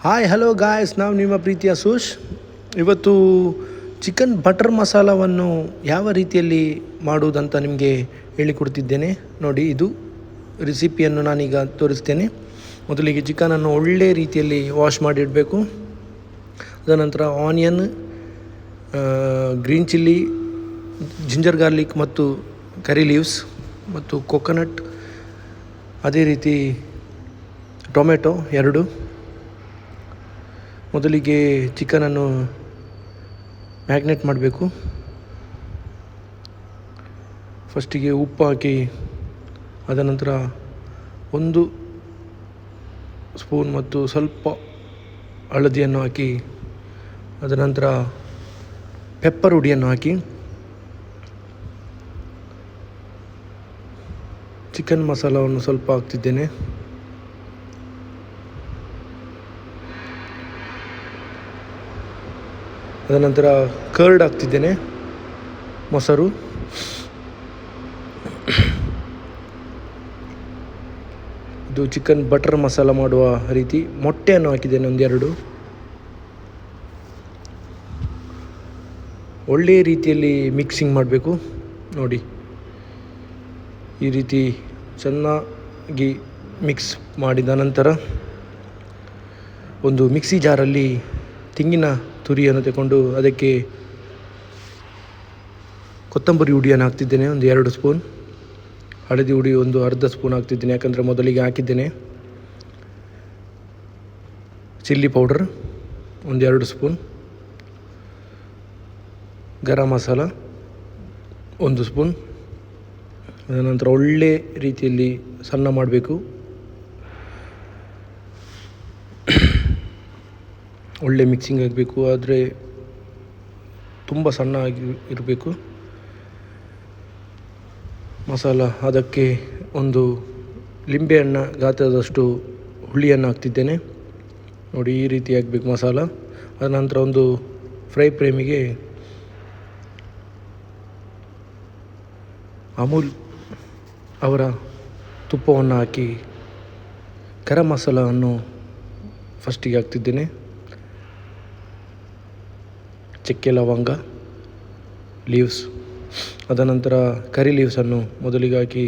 Hi hello guys, ನಾವು ನಿಮ್ಮ ಪ್ರೀತಿಯ ಸುಶ್. ಇವತ್ತು ಚಿಕನ್ ಬಟರ್ ಮಸಾಲವನ್ನು ಯಾವ ರೀತಿಯಲ್ಲಿ ಮಾಡುವುದಂತ ನಿಮಗೆ ಹೇಳಿಕೊಡ್ತಿದ್ದೇನೆ. ನೋಡಿ, ಇದು ರೆಸಿಪಿಯನ್ನು ನಾನೀಗ ತೋರಿಸ್ತೇನೆ. ಮೊದಲಿಗೆ ಚಿಕನನ್ನು ಒಳ್ಳೆ ರೀತಿಯಲ್ಲಿ ವಾಶ್ ಮಾಡಿಡಬೇಕು. ಅದನಂತರ onion, green chilli, ginger garlic ಮತ್ತು ಕರಿ ಲೀವ್ಸ್ ಮತ್ತು ಕೊಕೊನಟ್, ಅದೇ ರೀತಿ ಟೊಮೆಟೊ 2. ಮೊದಲಿಗೆ ಚಿಕನನ್ನು ಮ್ಯಾಗ್ನೇಟ್ ಮಾಡಬೇಕು. ಫಸ್ಟಿಗೆ ಉಪ್ಪು ಹಾಕಿ, ಅದನಂತರ 1 ಸ್ಪೂನ್ ಮತ್ತು ಸ್ವಲ್ಪ ಹಳದಿಯನ್ನು ಹಾಕಿ, ಅದನಂತರ ಪೆಪ್ಪರ್ ಹುಡಿಯನ್ನು ಹಾಕಿ ಚಿಕನ್ ಮಸಾಲವನ್ನು ಸ್ವಲ್ಪ ಹಾಕ್ತಿದ್ದೇನೆ. ಅದನಂತರ ಕರ್ಡ್ ಹಾಕ್ತಿದ್ದೇನೆ, ಮೊಸರು. ಇದು ಚಿಕನ್ ಬಟರ್ ಮಸಾಲ ಮಾಡುವ ರೀತಿ. ಮೊಟ್ಟೆಯನ್ನು ಹಾಕಿದ್ದೇನೆ 1-2. ಒಳ್ಳೆಯ ರೀತಿಯಲ್ಲಿ ಮಿಕ್ಸಿಂಗ್ ಮಾಡಬೇಕು. ನೋಡಿ, ಈ ರೀತಿ ಚೆನ್ನಾಗಿ ಮಿಕ್ಸ್ ಮಾಡಿದ ನಂತರ ಒಂದು ಮಿಕ್ಸಿ ಜಾರಲ್ಲಿ ತೆಂಗಿನ ತುರಿಯನ್ನು ತಗೊಂಡು ಅದಕ್ಕೆ ಕೊತ್ತಂಬರಿ ಹುಡಿಯನ್ನು ಹಾಕ್ತಿದ್ದೇನೆ 1-2 ಸ್ಪೂನ್. ಹಳದಿ ಹುಡಿ 1/2 ಸ್ಪೂನ್ ಹಾಕ್ತಿದ್ದೇನೆ, ಯಾಕಂದರೆ ಮೊದಲಿಗೆ ಹಾಕಿದ್ದೇನೆ. Chilli powder 1-2 spoon. Garam masala 1 spoon. ಅದನಂತರ ಒಳ್ಳೆ ರೀತಿಯಲ್ಲಿ ಸಣ್ಣ ಮಾಡಬೇಕು. ಒಳ್ಳೆ ಮಿಕ್ಸಿಂಗ್ ಆಗಬೇಕು, ಆದರೆ ತುಂಬ ಸಣ್ಣ ಆಗಿ ಇರಬೇಕು ಮಸಾಲ. ಅದಕ್ಕೆ ಒಂದು ಲಿಂಬೆಹಣ್ಣು ಗಾತ್ರದಷ್ಟು ಹುಳಿಯನ್ನು ಹಾಕ್ತಿದ್ದೇನೆ. ನೋಡಿ, ಈ ರೀತಿ ಆಗಬೇಕು ಮಸಾಲ. ಅದನಂತರ ಒಂದು ಫ್ರೈ ಫ್ರೇಮಿಗೆ ಅಮೂಲ್ ಅವರ ತುಪ್ಪವನ್ನು ಹಾಕಿ ಗರಂ ಮಸಾಲವನ್ನು ಫಸ್ಟಿಗೆ ಹಾಕ್ತಿದ್ದೇನೆ. ಚಕ್ಕೆ ಲವಂಗ ಲೀವ್ಸ್, ಅದನಂತರ ಕರಿ ಲೀವ್ಸನ್ನು ಮೊದಲಿಗೆ ಹಾಕಿ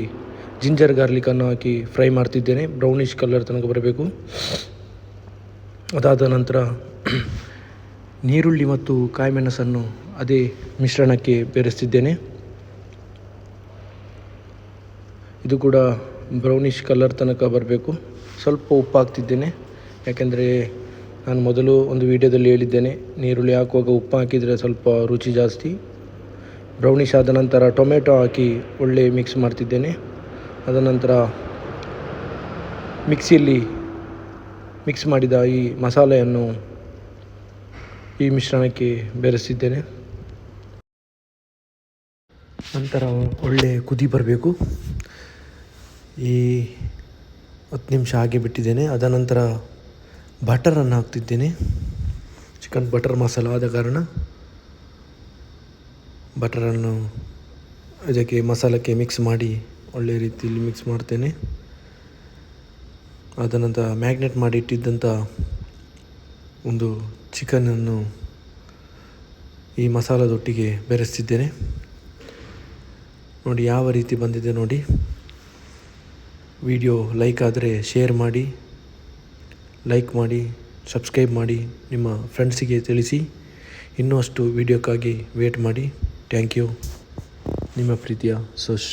ಜಿಂಜರ್ ಗಾರ್ಲಿಕನ್ನು ಹಾಕಿ ಫ್ರೈ ಮಾಡ್ತಿದ್ದೇನೆ. ಬ್ರೌನಿಷ್ ಕಲರ್ ತನಕ ಬರಬೇಕು. ಅದಾದ ನಂತರ ನೀರುಳ್ಳಿ ಮತ್ತು ಕಾಯಿಮೆಣಸನ್ನು ಅದೇ ಮಿಶ್ರಣಕ್ಕೆ ಬೆರೆಸ್ತಿದ್ದೇನೆ. ಇದು ಕೂಡ ಬ್ರೌನಿಷ್ ಕಲರ್ ತನಕ ಬರಬೇಕು. ಸ್ವಲ್ಪ ಉಪ್ಪು ಹಾಕ್ತಿದ್ದೇನೆ, ಯಾಕೆಂದರೆ ನಾನು ಮೊದಲು ಒಂದು ವಿಡಿಯೋದಲ್ಲಿ ಹೇಳಿದ್ದೇನೆ, ನೀರುಳ್ಳಿ ಹಾಕುವಾಗ ಉಪ್ಪು ಹಾಕಿದರೆ ಸ್ವಲ್ಪ ರುಚಿ ಜಾಸ್ತಿ. ಬ್ರೌನಿಷ್ ಆದ ನಂತರ ಟೊಮೆಟೊ ಹಾಕಿ ಒಳ್ಳೆ ಮಿಕ್ಸ್ ಮಾಡ್ತಿದ್ದೇನೆ. ಅದನಂತರ ಮಿಕ್ಸಿಯಲ್ಲಿ ಮಿಕ್ಸ್ ಮಾಡಿದ ಈ ಮಸಾಲೆಯನ್ನು ಈ ಮಿಶ್ರಣಕ್ಕೆ ಬೆರೆಸಿದ್ದೇನೆ. ನಂತರ ಒಳ್ಳೆ ಕುದಿ ಬರಬೇಕು. ಈ 10 ನಿಮಿಷ ಹಾಗೆ ಬಿಟ್ಟಿದ್ದೇನೆ. ಅದನಂತರ ಬಟರನ್ನು ಹಾಕ್ತಿದ್ದೇನೆ. ಚಿಕನ್ ಬಟರ್ ಮಸಾಲ ಆದ ಕಾರಣ ಬಟರನ್ನು ಇದಕ್ಕೆ ಮಸಾಲಕ್ಕೆ ಮಿಕ್ಸ್ ಮಾಡಿ ಒಳ್ಳೆಯ ರೀತಿಯಲ್ಲಿ ಮಿಕ್ಸ್ ಮಾಡ್ತೇನೆ. ಅದನಂತರ ಮ್ಯಾಗ್ನೇಟ್ ಮಾಡಿ ಇಟ್ಟಿದ್ದಂಥ ಒಂದು ಚಿಕನನ್ನು ಈ ಮಸಾಲದೊಟ್ಟಿಗೆ ಬೆರೆಸ್ತಿದ್ದೇನೆ. ನೋಡಿ ಯಾವ ರೀತಿ ಬಂದಿದೆ ನೋಡಿ. ವಿಡಿಯೋ ಲೈಕ್ ಆದರೆ ಶೇರ್ ಮಾಡಿ, ಲೈಕ್ ಮಾಡಿ, ಸಬ್ಸ್ಕ್ರೈಬ್ ಮಾಡಿ, ನಿಮ್ಮ ಫ್ರೆಂಡ್ಸಿಗೆ ತಿಳಿಸಿ. ಇನ್ನೂ ಅಷ್ಟು ವೀಡಿಯೋಕ್ಕಾಗಿ ವೇಟ್ ಮಾಡಿ. Thank you. ನಿಮ್ಮ ಪ್ರೀತಿಯ ಸುಶ್.